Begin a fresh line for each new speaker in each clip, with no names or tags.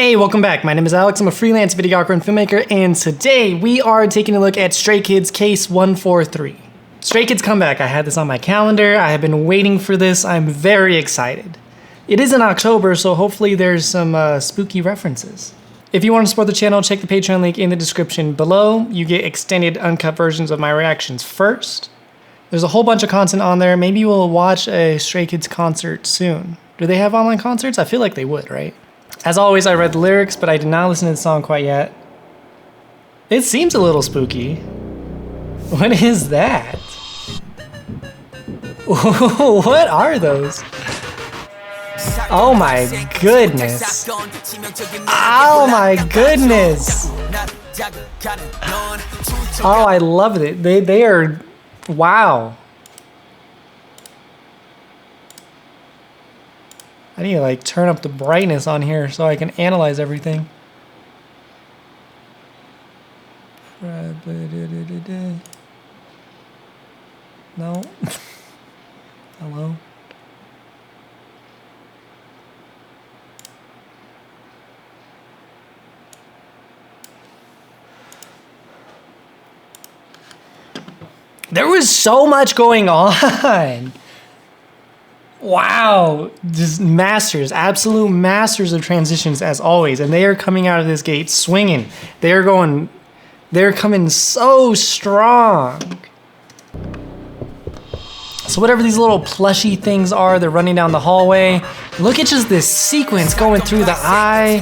Hey, welcome back. My name is Alex. I'm a freelance videographer and filmmaker, and today we are taking a look at Stray Kids Case 143. Stray Kids Comeback. I had this on my calendar. I have been waiting for this. I'm very excited. It is in October, so hopefully there's some spooky references. If you want to support the channel, check the Patreon link in the description below. You get extended, uncut versions of my reactions first. There's a whole bunch of content on there. Maybe we'll watch a Stray Kids concert soon. Do they have online concerts? I feel like they would, right? As always, I read the lyrics, but I did not listen to the song quite yet. It seems a little spooky. What is that? What are those? Oh my goodness. Oh my goodness. Oh, I love it. They are, wow. I need to like turn up the brightness on here so I can analyze everything. No. Hello. There was so much going on. Wow, just masters, absolute masters of transitions as always, and they are coming out of this gate swinging. They're coming so strong. So whatever these little plushy things are, they're running down the hallway. Look at just this sequence going through the eye.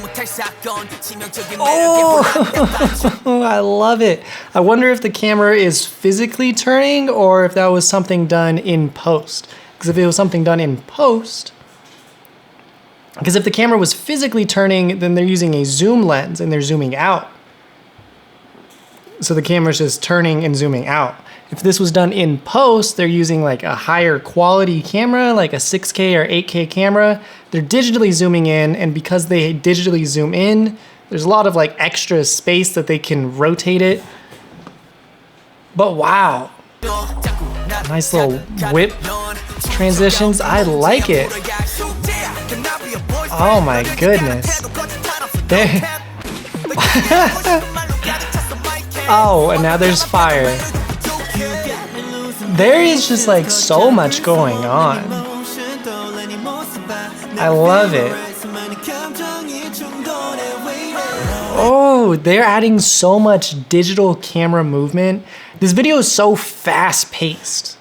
Oh, I love it. I wonder if the camera is physically turning or if that was something done in post. Because if it was something done in post, because if the camera was physically turning, then they're using a zoom lens and they're zooming out. So the camera's just turning and zooming out. If this was done in post, they're using like a higher quality camera, like a 6K or 8K camera. They're digitally zooming in, and because they digitally zoom in, there's a lot of like extra space that they can rotate it. But wow. Nice little whip transitions. I like it. Oh my goodness. Oh, and now there's fire. There is just like so much going on. I love it. Oh, they're adding so much digital camera movement. This video is so fast paced.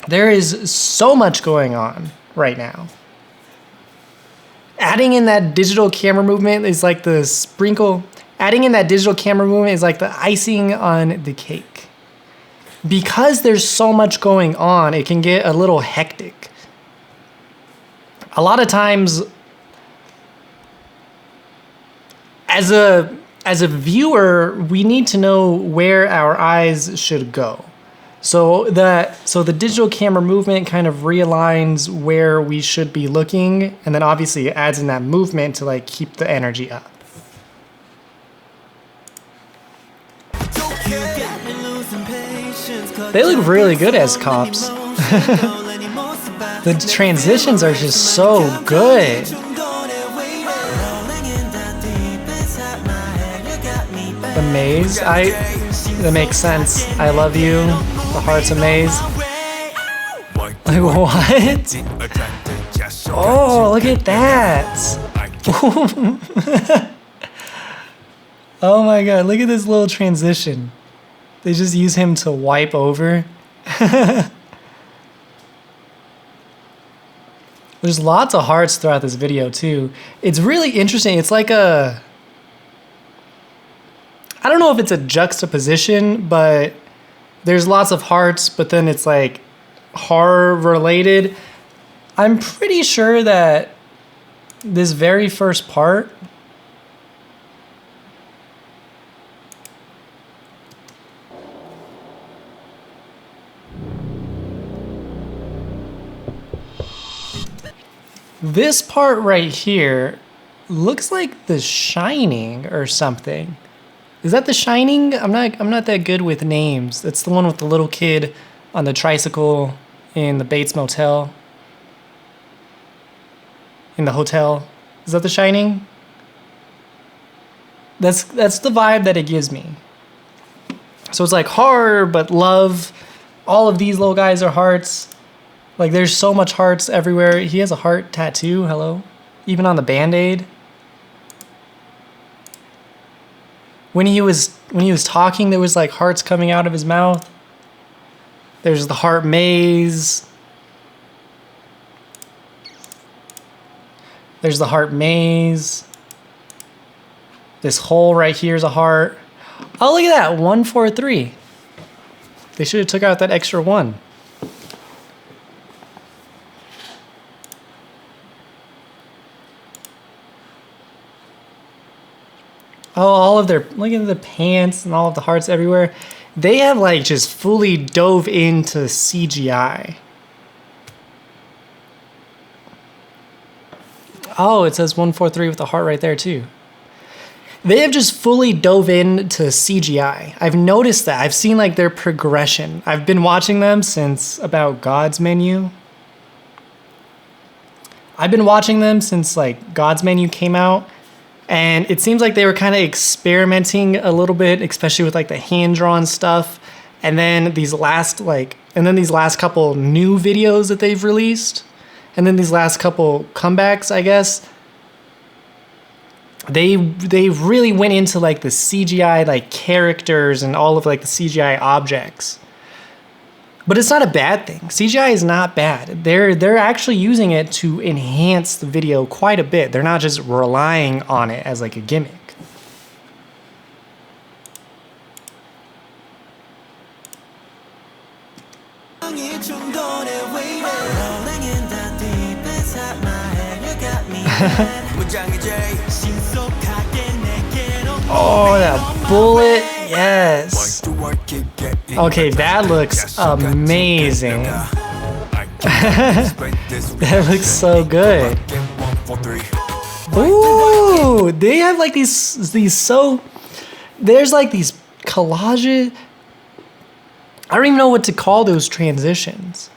There is so much going on right now. Adding in that digital camera movement is like the sprinkle. Adding in that digital camera movement is like the icing on the cake. Because there's so much going on, it can get a little hectic. A lot of times, as a viewer, we need to know where our eyes should go. So the digital camera movement kind of realigns where we should be looking, and then obviously it adds in that movement to like keep the energy up. They look really good as cops. The transitions are just so good. The maze, that makes sense. I love you. The heart's a maze. Like what? Oh, look at that. Oh my god, look at this little transition. They just use him to wipe over. There's lots of hearts throughout this video too. It's really interesting. It's like a, I don't know if it's a juxtaposition, but there's lots of hearts, but then it's like horror related. I'm pretty sure that this very first part, this part right here looks like The Shining or something. Is that The Shining? I'm not that good with names. That's the one with the little kid on the tricycle in the Bates Motel. In the hotel. Is that The Shining? That's the vibe that it gives me. So it's like horror, but love. All of these little guys are hearts. Like there's so much hearts everywhere. He has a heart tattoo, hello. Even on the Band-Aid. When he was talking, there was like hearts coming out of his mouth. There's the heart maze. There's the heart maze. This hole right here is a heart. Oh, look at that, 143. They should have took out that extra one. Oh, all of their, look at the pants and all of the hearts everywhere. They have like just fully dove into CGI. Oh, it says 143 with the heart right there too. They have just fully dove into CGI. I've noticed that. I've seen like their progression. I've been watching them since about God's Menu. I've been watching them since like God's Menu came out. And it seems like they were kind of experimenting a little bit, especially with like the hand-drawn stuff. And then these last couple new videos that they've released. And then these last couple comebacks, I guess. They really went into like the CGI like characters and all of like the CGI objects. But it's not a bad thing. CGI is not bad. They're actually using it to enhance the video quite a bit. They're not just relying on it as like a gimmick. Oh, that bullet, yes. Okay, that looks amazing. That looks so good. Ooh, they have like these so, there's like these collages. I don't even know what to call those transitions.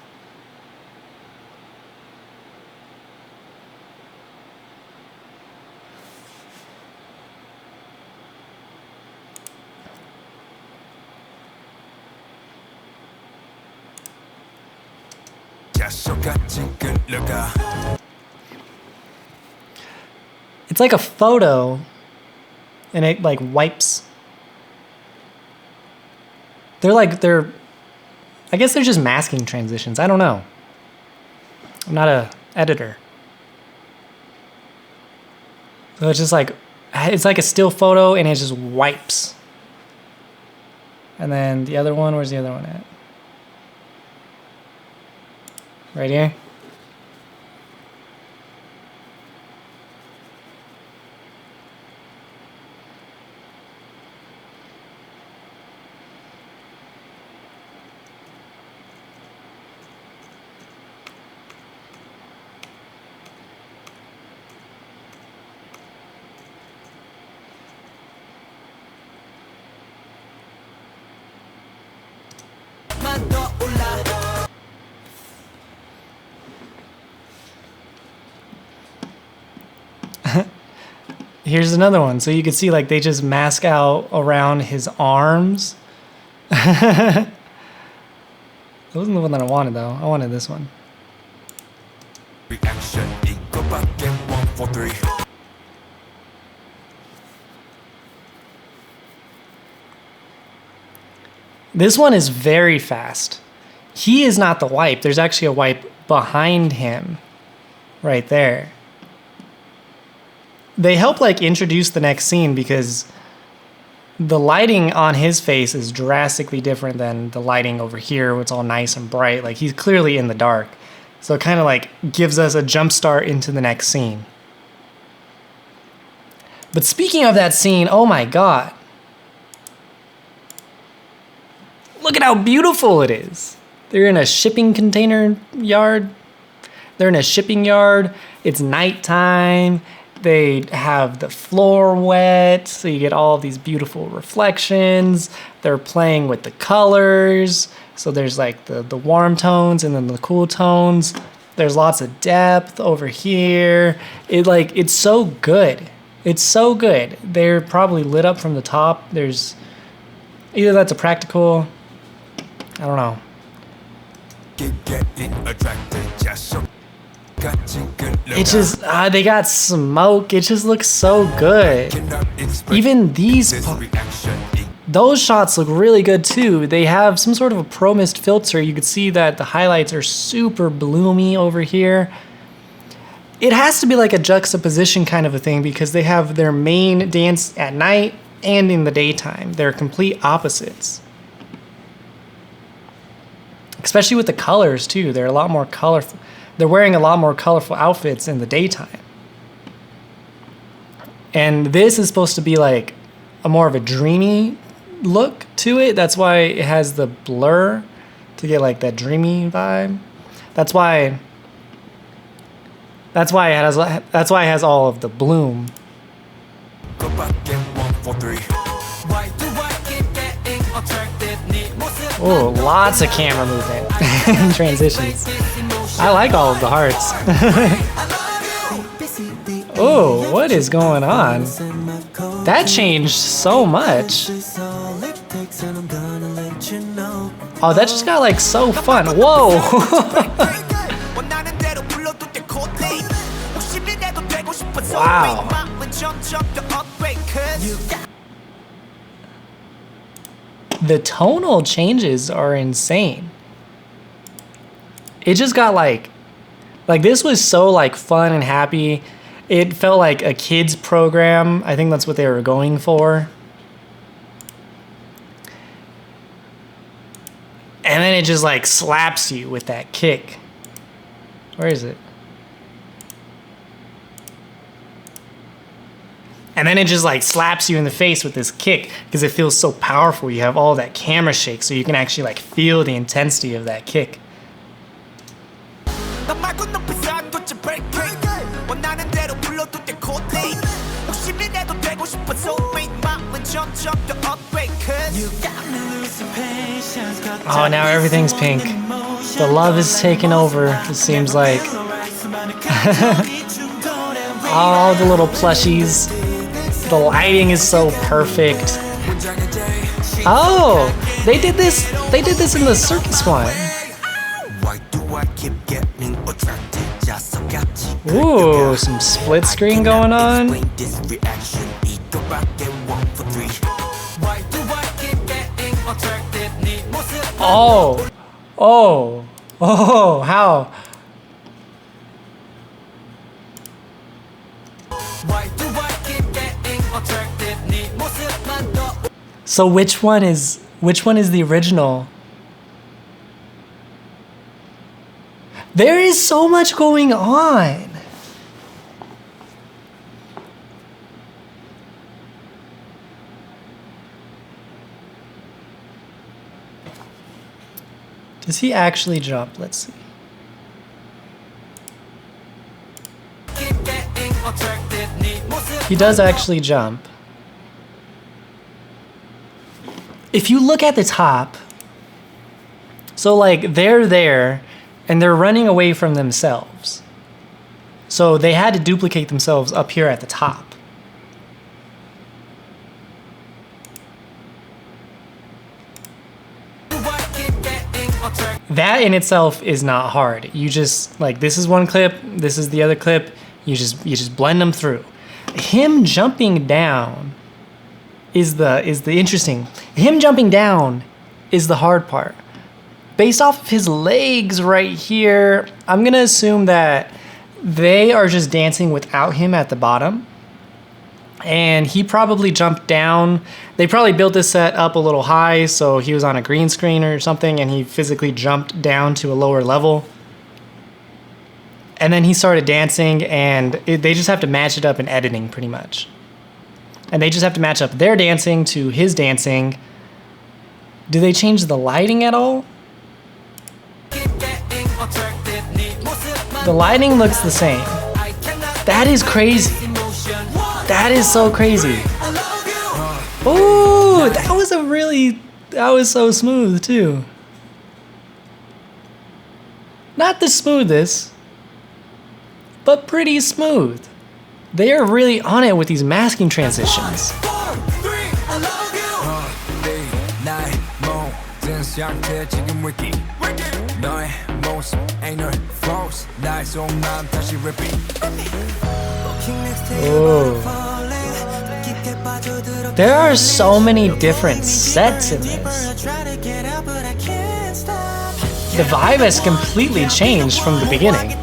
It's like a photo and it like wipes. I guess they're just masking transitions. I don't know. I'm not a editor. So it's just like, it's like a still photo and it just wipes. And then the other one, where's the other one at? Right here. Here's another one. So you can see like they just mask out around his arms. That wasn't the one that I wanted though. I wanted this one. This one is very fast. He is not the wipe. There's actually a wipe behind him right there. They help like introduce the next scene because the lighting on his face is drastically different than the lighting over here where it's all nice and bright. Like he's clearly in the dark. So it kind of like gives us a jump start into the next scene. But speaking of that scene, oh my God. Look at how beautiful it is. They're in a shipping container yard. They're in a shipping yard. It's nighttime. They have the floor wet, so you get all of these beautiful reflections. They're playing with the colors. So there's like the warm tones and then the cool tones. There's lots of depth over here. It's so good. It's so good. They're probably lit up from the top. There's either that's a practical, I don't know. It just, they got smoke. It just looks so good. Even those shots look really good too. They have some sort of a pro mist filter. You can see that the highlights are super bloomy over here. It has to be like a juxtaposition kind of a thing because they have their main dance at night and in the daytime. They're complete opposites. Especially with the colors too. They're a lot more colorful. They're wearing a lot more colorful outfits in the daytime. And this is supposed to be like a more of a dreamy look to it. That's why it has the blur to get like that dreamy vibe. That's why it has all of the bloom. Oh, lots of camera movement and transitions. I like all of the hearts. Oh, what is going on? That changed so much. Oh, that just got like so fun. Whoa. Wow. The tonal changes are insane. It just got like this was so like fun and happy. It felt like a kids program. I think that's what they were going for. And then it just like slaps you with that kick. Where is it? And then it just like slaps you in the face with this kick because it feels so powerful. You have all that camera shake so you can actually like feel the intensity of that kick. Oh, now everything's pink. The love is taking over, it seems like. All the little plushies. The lighting is so perfect. Oh, they did this in the circus one. Ooh, some split screen going on. Oh, how? So which one is the original? There is so much going on. Does he actually jump? Let's see. He does actually jump. If you look at the top, so like they're there and they're running away from themselves. So they had to duplicate themselves up here at the top. That in itself is not hard. You just like, this is one clip, this is the other clip. You just blend them through. Him jumping down is the interesting. Him jumping down is the hard part. Based off of his legs right here, I'm gonna assume that they are just dancing without him at the bottom. And he probably jumped down. They probably built this set up a little high, so he was on a green screen or something, and he physically jumped down to a lower level. And then he started dancing, and they just have to match it up in editing pretty much. And they just have to match up their dancing to his dancing. Do they change the lighting at all? The lighting looks the same. That is crazy. That is so crazy. Ooh, that was so smooth too. Not the smoothest, but pretty smooth. They are really on it with these masking transitions. Ooh. There are so many different sets in this. The vibe has completely changed from the beginning.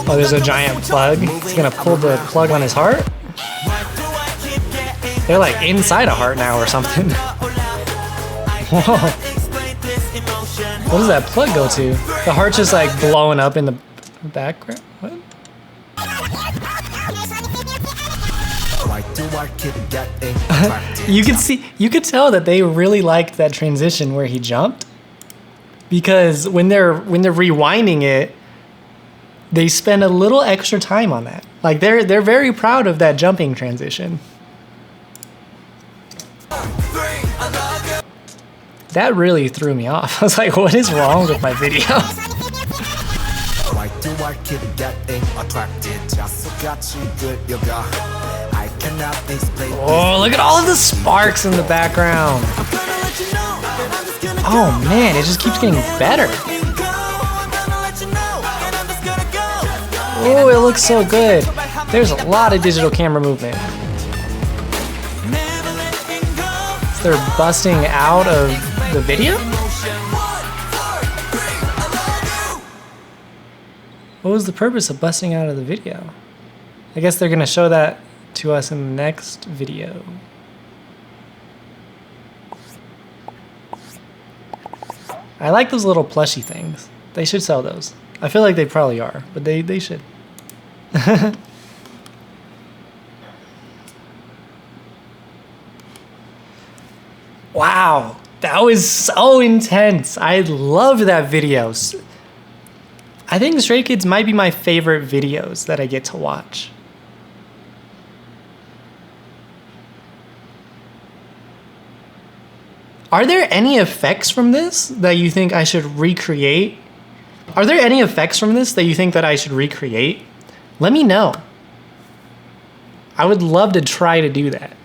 Oh, there's a giant plug. He's gonna pull the plug on his heart? They're like inside a heart now or something. Whoa. What does that plug go to? The heart's just like blowing up in the background? What? You could tell that they really liked that transition where he jumped, because when they're rewinding it, they spend a little extra time on that. Like they're very proud of that jumping transition. That really threw me off. I was like, what is wrong with my video? Oh, look at all of the sparks in the background. Oh man, it just keeps getting better. Oh, it looks so good. There's a lot of digital camera movement. They're busting out of the video? What was the purpose of busting out of the video? I guess they're gonna show that to us in the next video. I like those little plushy things. They should sell those. I feel like they probably are, but they should. Wow, that was so intense. I loved that video. I think Stray Kids might be my favorite videos that I get to watch. Are there any effects from this that you think I should recreate? Are there any effects from this that you think that I should recreate? Let me know. I would love to try to do that.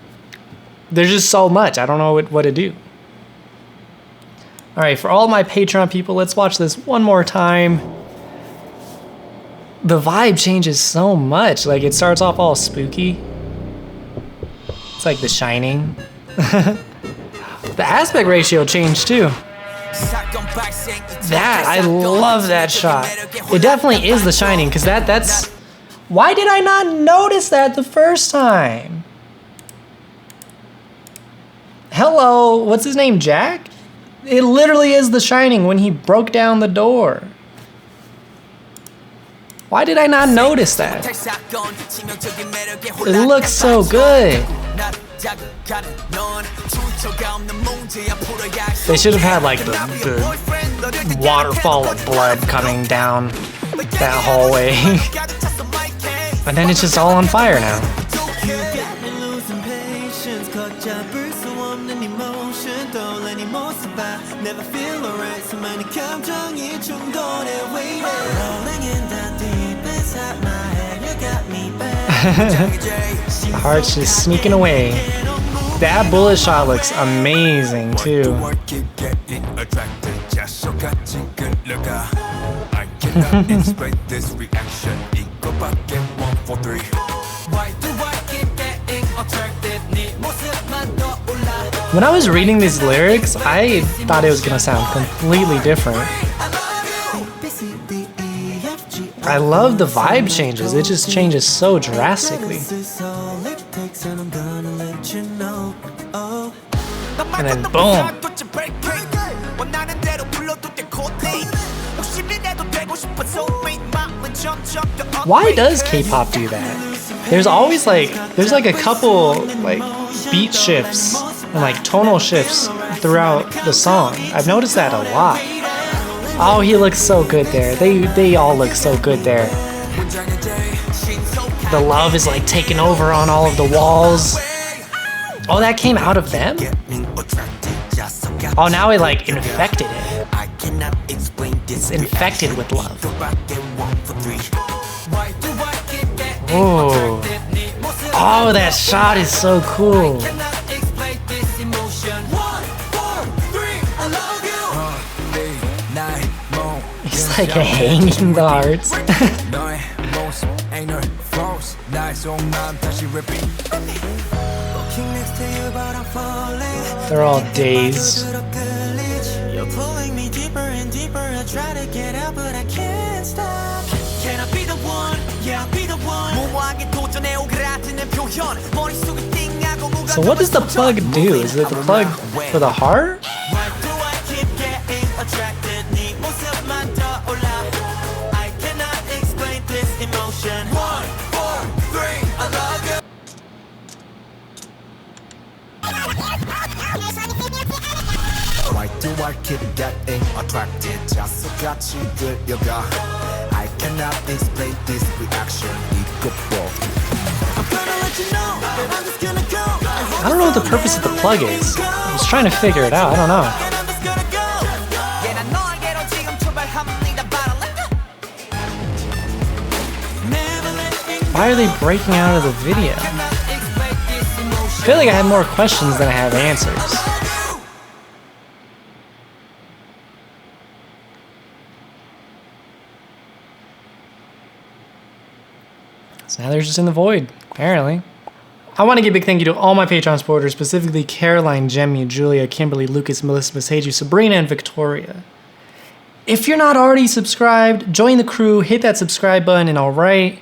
There's just so much. I don't know what to do. All right, for all my Patreon people, let's watch this one more time. The vibe changes so much. Like, it starts off all spooky. It's like The Shining. The aspect ratio changed too. I love that shot. It definitely is The Shining, because that's... Why did I not notice that the first time? Hello, what's his name, Jack? It literally is The Shining when he broke down the door. Why did I not notice that? It looks so good. They should have had like the waterfall of blood coming down that hallway. And then it's just all on fire now. The heart's just sneaking away. That bullet shot looks amazing too. When I was reading these lyrics, I thought it was gonna sound completely different. I love the vibe changes. It just changes so drastically. And then boom. Why does K-pop do that? There's always like a couple like beat shifts and like tonal shifts throughout the song. I've noticed that a lot. Oh, he looks so good there. They all look so good there. The love is like taking over on all of the walls. Oh, that came out of them? Oh, now it like infected it. It's infected with love. Oh. Oh, that shot is so cool. He's like hanging the hearts. They're all dazed. You're pulling me deeper and deeper. I try to get out, but I can't stop. Can I be the one? Yeah, I'll be the one. So what does the plug do? Is it the plug for the heart? Why do I keep getting attracted? I cannot explain this emotion. 1, 4, 3, I love you. Why do I keep getting attracted? 자석같이 끌려가. I cannot explain this reaction. I don't know what the purpose of the plug is. I was trying to figure it out. I don't know. Why are they breaking out of the video? I feel like I have more questions than I have answers. So now they're just in the void, apparently. I want to give a big thank you to all my Patreon supporters, specifically Caroline, Jemmy, Julia, Kimberly, Lucas, Melissa, Masaju, Sabrina, and Victoria. If you're not already subscribed, join the crew, hit that subscribe button, and all right.